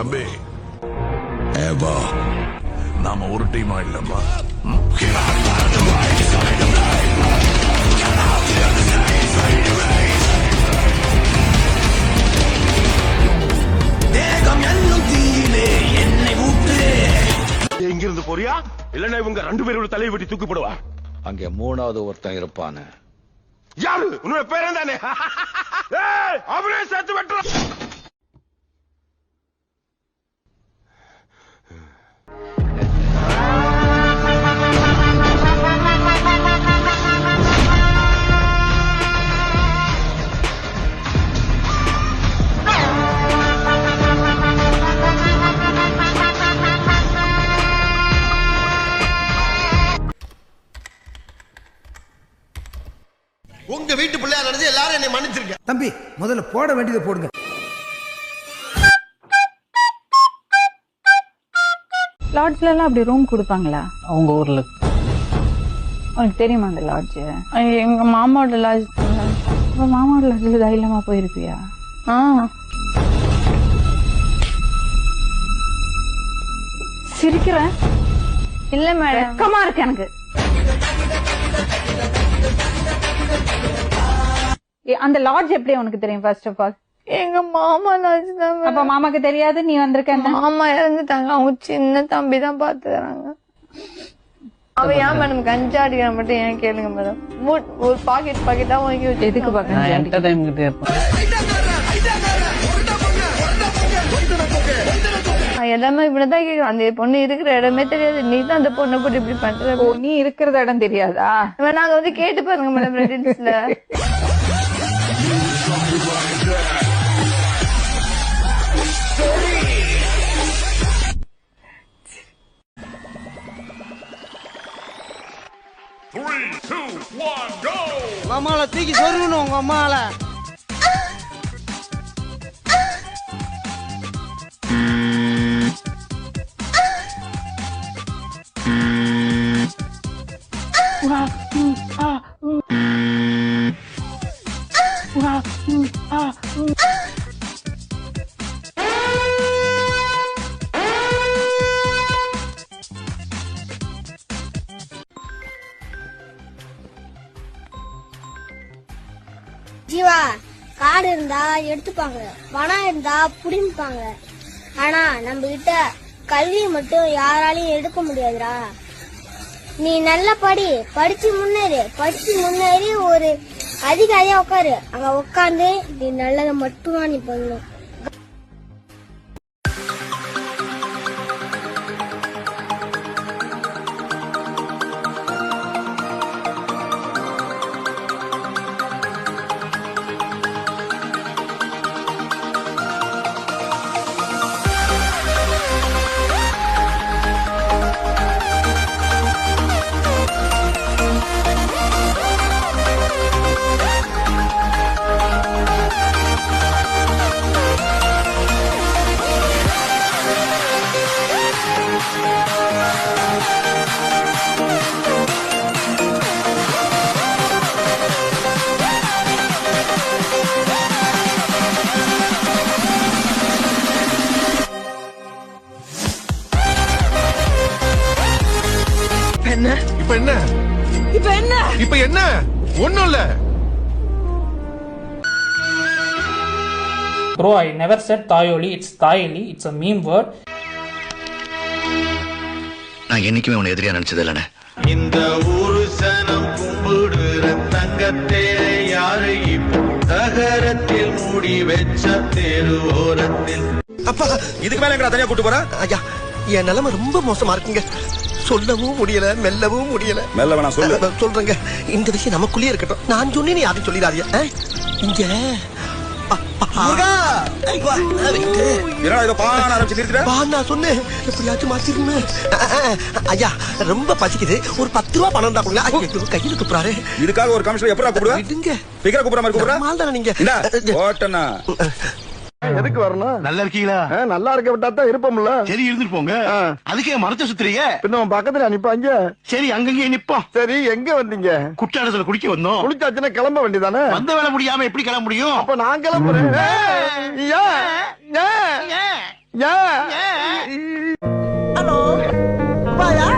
தம்பி ஏப்பா நாம ஒரு டீமா இல்லப்பா. எங்கிருந்து போறியா இல்லன்னா இவங்க 2 பேரோட தலையை வெட்டி தூக்கி போடுவா. அங்க 3வது ஒருத்தன் இருப்பானு. யாரு உன்னோட பேரன் தானே? அவனே சேர்த்து வெட்டுற. உங்க வீட்டு பிள்ளையா நடந்து எல்லாரும் என்னை மன்னிச்சிருக்க. தம்பி முதல்ல போட வேண்டியதை போடுங்க. லாட்ஜ்ல எல்லாம் அப்படி ரூம் கொடுப்பாங்களா அவங்க ஊர்ல? உனக்கு தெரியுமா அந்த லாட்ஜ்? எங்க மாமாவோட லாட்ஜ். மாமாவோட லாட்ஜ்ல தைரியமா போயிருப்பியா? சிரிக்கிறேன் இல்ல மேடம், வெக்கமா இருக்கு எனக்கு. அந்த லாட்ஜ் எப்படி உனக்கு தெரியும்? ஃபர்ஸ்ட் ஆஃப் ஆல் எங்க மாமா லாட்ஜ் தான். அப்ப மாமாக்கு தெரியாது நீ வந்திருக்க? மாமா இறந்துட்டாங்க, அவங்க சின்ன தம்பி தான் பாத்துக்கிறாங்க. அவ ஏன் மேடம் கஞ்சா அடிக்கிற மட்டும் ஏன் கேளுங்க மேடம். ஒரு பாக்கெட்டா வாங்கி வச்சு எதுக்கு பாக்க? எல்லாமே இப்படிதான் கேக்குறோம். அந்த பொண்ணு இருக்கிற இடமே தெரியாது. நீ தான் அந்த பொண்ணை கூட இப்படி பண்ற. நீ இருக்கிற இடம் தெரியாதா? நாங்க வந்து கேட்டு பாருங்க மேடம் ரெடில்ஸ்ல. மாமால தூக்கி சொருகணும் உங்க அம்மால. ஜீவா, காடு இருந்தா எடுத்துப்பாங்க, பணம் இருந்தா புடிப்பாங்க. ஆனா நம்ம கிட்ட கல்வி மட்டும் யாராலையும் எடுக்க முடியாதுடா. நீ நல்லா படிச்சு முன்னேறி ஒரு அதிகாரியா உட்காரு. அங்க உட்காந்து நீ நல்லதை மட்டும்தான் நீ பண்ணணும். இப்ப என்ன ஒண்ணும் இல்ல. Bro, I never said தாயொலி. It's தாயலி. It's a meme word. நான் என்னைக்குமே உன்னை எதிரியா நினைச்சது இல்லைண்ணே. இந்த ஊரு சனம் கும்பிடுற தங்கத்தே யாரு இப்போ தகரத்தில் மூடி வச்ச தெரு ஓரத்தில். அப்பா இதுக்கு மேல எங்கடா தனியா கூட்டு போற? ஐயா என் நிலைமை ரொம்ப மோசமா இருக்குங்க. சொல்லவும் முடியல, மெல்லவும் முடியல. மெல்ல வேணா சொல்லு. சொல்றேங்க, இந்த விஷயம் நமக்குள்ளே இருக்கட்டும். நான் சொன்னேன், யாரும் சொல்லிடாதீங்க. இங்க ஐயா ரொம்ப பசிக்குது, ஒரு 10 ரூபா பணம் தான் கையில துப்புறாரு. இதுக்காக ஒரு கமிஷனர் எப்படா கூப்பிடுவேன்? கூப்பிட மாதிரி கூப்பிடுறா நீங்க. எதுக்கு வரணும்? நல்லா இருக்கீங்களா? நல்லா இருக்க விட்டா தான் இருப்போம்ல. சரி இருந்துட்டு போங்க. அதுக்கே மரத்தை சுத்துறீங்க. பின்ன உன் பக்கத்துல நிப்பாங்க. சரி அங்கங்கே நிப்போம். சரி எங்க வந்தீங்க? குற்றாலத்துல குடிக்க வந்தோம். குளிச்சாச்சுன்னா கிளம்ப வேண்டியதானே? வந்த வேலை முடியாம எப்படி கிளம்ப முடியும்? அப்ப நான் கிளம்புறேன். ஹலோ பாயா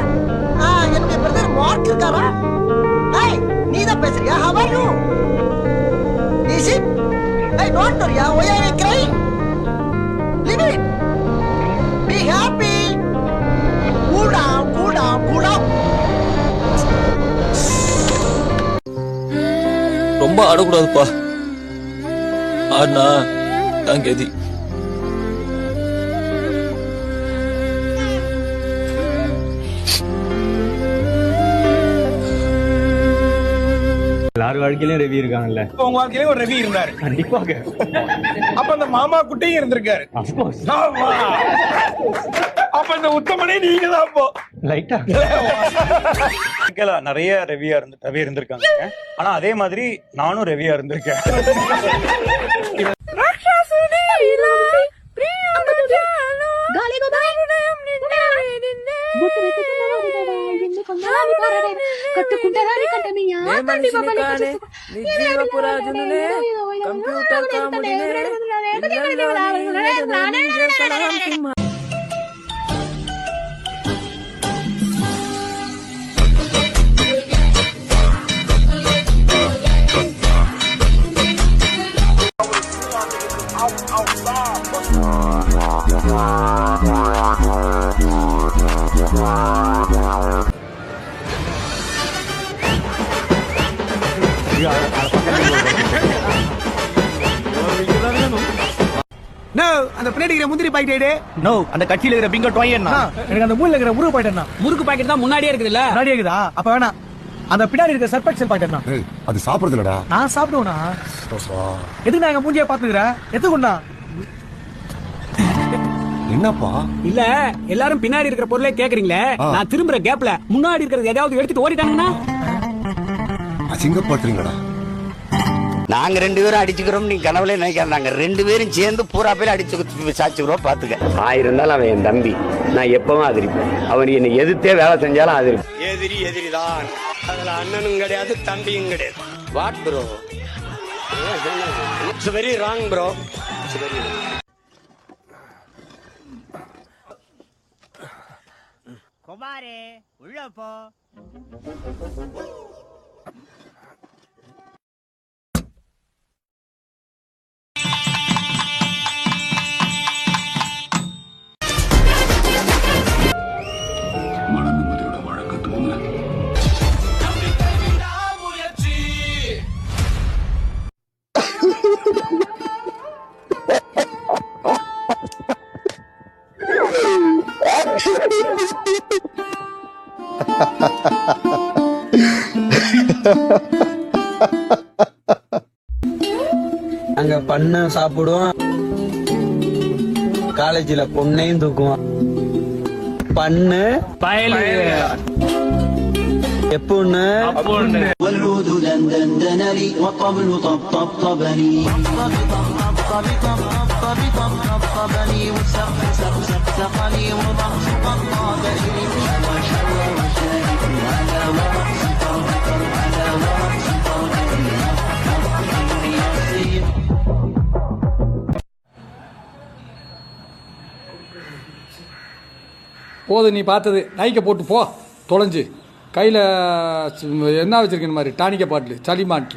என்னுடைய பிரதர் மார்க் இருக்காரா? ஏய் நீதான் பேசுறியா? how are you? is it? hey don't worry, why are you crying? leave it, be happy, cool down, cool down, cool down. ரொம்ப ஆடக்கூடாதுப்பா, ஆடினா நான் கதி. எல்லார் வாழ்க்கையிலும் ரவி இருக்காங்கல்ல, உங்க வாழ்க்கையில ஒரு ரவி இருந்தாரு கண்டிப்பாக. அப்ப அந்த மாமா குட்டையும் இருந்திருக்காரு. ஆமா. அப்ப இந்த உத்தமனே நீங்க தான். அப்போ லைட்டா நிறைய ரவி இருந்திருக்காங்க. ஆனா அதே மாதிரி நானும் ரவியா இருந்திருக்கேன். அந்த பின்னாடி இருக்கிற முந்திரி பாக்கெட் நோ, அந்த கட்சியில இருக்கிற பிங்கோ டோயன்னா எனக்கு அந்த மூலையில இருக்கிற முறுக்கு பாக்கெட் முறுக்கு பாக்கெட் தான் முன்னாடியே இருக்குதுல்ல, முன்னாடியே இருக்குதா? அப்ப வேணாம், அந்த பின்னாடி இருக்கிற சர்பெக்சல் பாக்கெட் அது சாப்பிடுறதுலடா. நான் சாப்பிடுவேனா? எதுக்கு நான் எங்க மூஞ்சியை பாத்துக்கிறேன்? எதுக்குண்ணா? என்னப்பா இல்ல, எல்லாரும் பின்னாடி இருக்கிற பொருளே கேக்குறீங்களே, நான் திரும்புற கேப்ல முன்னாடி இருக்கிறது ஏதாவது எடுத்துட்டு ஓடிட்டாங்கன்னா அசிங்கப்படுறீங்களா? நாங்க 2 பேரும் அடிச்சுக்கிறோம், நீ கனவுல நினைக்காத. நாங்க 2 பேரும் சேர்ந்து பூரா பேர் அடிச்சு சாச்சுக்கிறோம். பாத்துக்க. ஆயிருந்தாலும் அவன் என் தம்பி, நான் எப்பவும் ஆதரிப்பேன். அவன் என்னை எதிர்த்தே வேலை செஞ்சாலும் ஆதரிப்பேன். எதிரிதான். அதுல அண்ணனும் கிடையாது, தம்பியும் கிடையாது. What bro, it's very wrong bro. குமாரே உள்ள போ. அங்க பண்ண சாப்பிடுவோம், காலேஜ்ல பொண்ணையும் தூக்குவோம். பண்ணு எப்பொண்ணு போது நீ பார்த்தது, நைக்க போட்டு போ தொலைஞ்சு. கையில் என்ன வச்சிருக்கேன் மாதிரி டானிக்க பாட்டில் சளி மாட்டு.